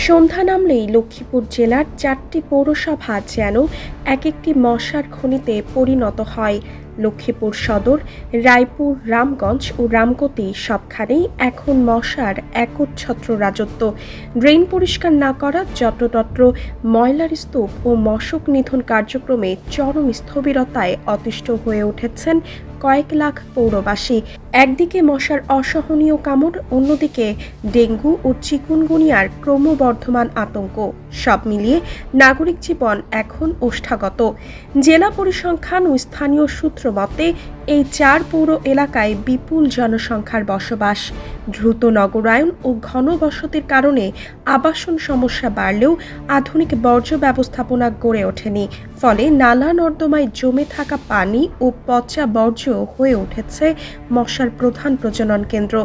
সন্ধ্যা নামলেই লক্ষ্মীপুর জেলার ৪টি পৌরসভা যেন এক একটি মশার খনিতে পরিণত হয়। লক্ষ্মীপুর সদর, রায়পুর, রামগঞ্জ ও রামগতি সবখানেই এখন মশার একচ্ছত্র রাজত্ব। ড্রেন পরিষ্কার না করা, যত্রতত্র ময়লার স্তূপ ও মশক নিধন কার্যক্রমে চরম স্থবিরতায় অতিষ্ঠ হয়ে উঠেছেন কয়েক লাখ পৌরবাসী। একদিকে মশার অসহনীয় কামড়, অন্যদিকে ডেঙ্গু ও চিকুনগুনিয়ার ক্রমবর্ধমান আতঙ্ক, সব মিলিয়ে নাগরিক জীবন এখন ওষ্ঠাগত। জেলা পরিসংখ্যান ও স্থানীয় সূত্র মতে এই ৪ পৌর এলাকায় বিপুল জনসংখ্যার বসবাস। দ্রুত নগরায়ন ও ঘনবসতির কারণে আবাসন সমস্যা বাড়লেও আধুনিক বর্জ্য ব্যবস্থাপনা গড়ে ওঠেনি। ফলে নালা নর্দমায় জমে থাকা পানি ও পচা বর্জ্য হয়ে উঠেছে মশার প্রধান প্রজনন কেন্দ্র।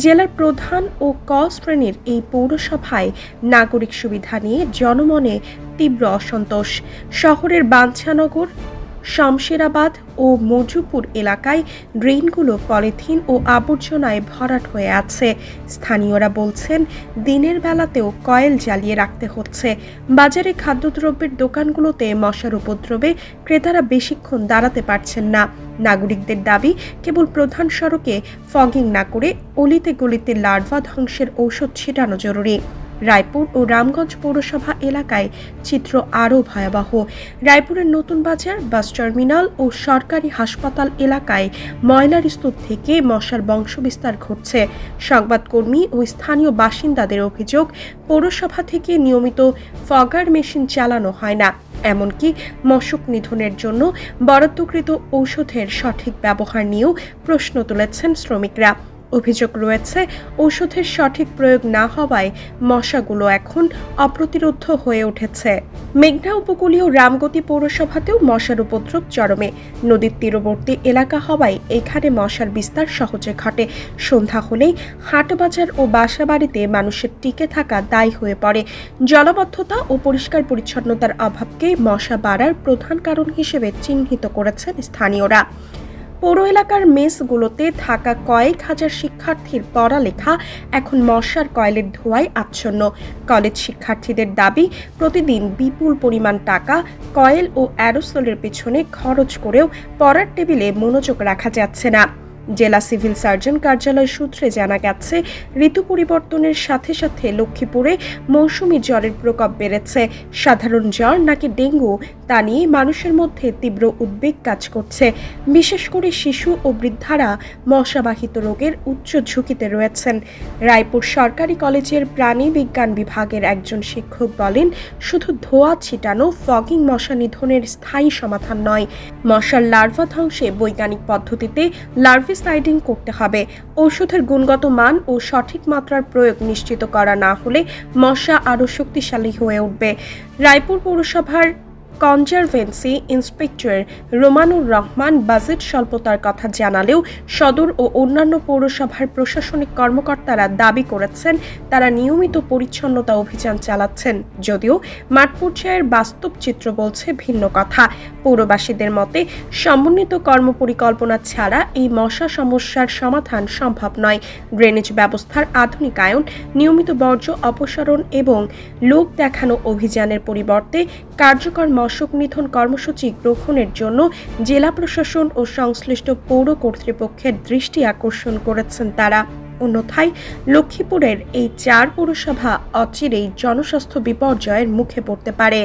জেলার প্রধান ও ক শ্রেণীর এই পৌরসভায় নাগরিক সুবিধা নিয়ে জনমনে তীব্র অসন্তোষ। শহরের বাঞ্ছানগর, শমশেরাবাদ ও মজুপুর এলাকায় ড্রেনগুলো পলিথিন ও আবর্জনায় ভরাট হয়ে আছে। স্থানীয়রা বলছেন, দিনের বেলাতেও কয়েল জ্বালিয়ে রাখতে হচ্ছে। বাজারে খাদ্যদ্রব্যের দোকানগুলোতে মশার উপদ্রবে ক্রেতারা বেশিক্ষণ দাঁড়াতে পারছেন না। নাগরিকদের দাবি, কেবল প্রধান সড়কে ফগিং না করে অলিতে গলিতে লার্ভা ধ্বংসের ঔষধ ছিটানো জরুরি। রায়পুর ও রামগঞ্জ পৌরসভা এলাকায় চিত্র আরও ভয়াবহ। রায়পুরের নতুন বাজার, বাস টার্মিনাল ও সরকারি হাসপাতাল এলাকায় ময়লার স্তূপ থেকে মশার বংশবিস্তার ঘটছে। সংবাদকর্মী ও স্থানীয় বাসিন্দাদের অভিযোগ, পৌরসভা থেকে নিয়মিত ফগার মেশিন চালানো হয় না। এমনকি মশক নিধনের জন্য বরাদ্দকৃত ঔষধের সঠিক ব্যবহার নিয়েও প্রশ্ন তুলেছেন শ্রমিকরা। অভিযোগ রয়েছে, ঔষধের সঠিক প্রয়োগ না হওয়ায় মশাগুলো এখন অপ্রতিরোধ্য হয়ে উঠেছে। মেঘনা উপকূলীয় রামগতি পৌরসভাতেও মশার উপদ্রব চরমে। নদীর তীরবর্তী এলাকা হওয়ায় এখানে মশার বিস্তার সহজে ঘটে। সন্ধ্যা হলেই হাটবাজার ও বাসাবাড়িতে মানুষের টিকে থাকা দায়ী হয়ে পড়ে। জলাবদ্ধতা ও পরিষ্কার পরিচ্ছন্নতার অভাবকে মশা বাড়ার প্রধান কারণ হিসেবে চিহ্নিত করেছেন স্থানীয়রা। পৌর এলাকার মেসগুলোতে থাকা কয়েক হাজার শিক্ষার্থীর পড়ালেখা এখন মশার কয়েলের ধোঁয়ায় আচ্ছন্ন। কলেজ শিক্ষার্থীদের দাবি, প্রতিদিন বিপুল পরিমাণ টাকা কয়েল ও অ্যারোসলের পেছনে খরচ করেও পড়ার টেবিলে মনোযোগ রাখা যাচ্ছে না। জেলা সিভিল সার্জন কার্যালয় সূত্রে জানা গেছে, ঋতু পরিবর্তনের সাথে সাথে লক্ষ্মীপুরে মৌসুমি জ্বরের প্রকোপ বেড়েছে। সাধারণ জ্বর নাকি ডেঙ্গু, তা নিয়ে মানুষের মধ্যে তীব্র উদ্বেগ কাজ করছে। বিশেষ করে শিশু ও বৃদ্ধারা মশাবাহিত রোগের উচ্চ ঝুঁকিতে রয়েছেন। রায়পুর সরকারি কলেজের প্রাণী বিজ্ঞান বিভাগের একজন শিক্ষক বলেন, শুধু ধোঁয়া ছিটানো ফগিং মশা নিধনের স্থায়ী সমাধান নয়। মশার লার্ভা ধ্বংসে বৈজ্ঞানিক পদ্ধতিতে লার্ভিসাইডিং করতে হবে। ঔষধের গুণগত মান ও সঠিক মাত্রার প্রয়োগ নিশ্চিত করা না হলে মশা আরও শক্তিশালী হয়ে উঠবে। রায়পুর পৌরসভার কনজারভেন্সি ইন্সপেক্টর রোমানুর রহমান বাজেট স্বল্পতার কথা জানালেও সদর ও অন্যান্য পৌরসভার প্রশাসনিক কর্মকর্তারা দাবি করেছেন, তারা নিয়মিত পরিচ্ছন্নতা অভিযান চালাচ্ছেন। যদিও মাঠ পর্যায়ের বাস্তব চিত্র বলছে ভিন্ন কথা। পৌরবাসীদের মতে, সমন্বিত কর্মপরিকল্পনা ছাড়া এই মশা সমস্যার সমাধান সম্ভব নয়। ড্রেনেজ ব্যবস্থার আধুনিকায়ন, নিয়মিত বর্জ্য অপসারণ এবং লোক দেখানো অভিযানের পরিবর্তে কার্যকর মশক নিধন কর্মসূচি গ্রহণের জন্য জেলা প্রশাসন ও সংশ্লিষ্ট পৌর কর্তৃপক্ষের দৃষ্টি আকর্ষণ করেছেন তারা। অন্যথায় লক্ষ্মীপুরের এই ৪ পৌরসভা অচিরেই জনস্বাস্থ্য বিপর্যয়ের মুখে পড়তে পারে।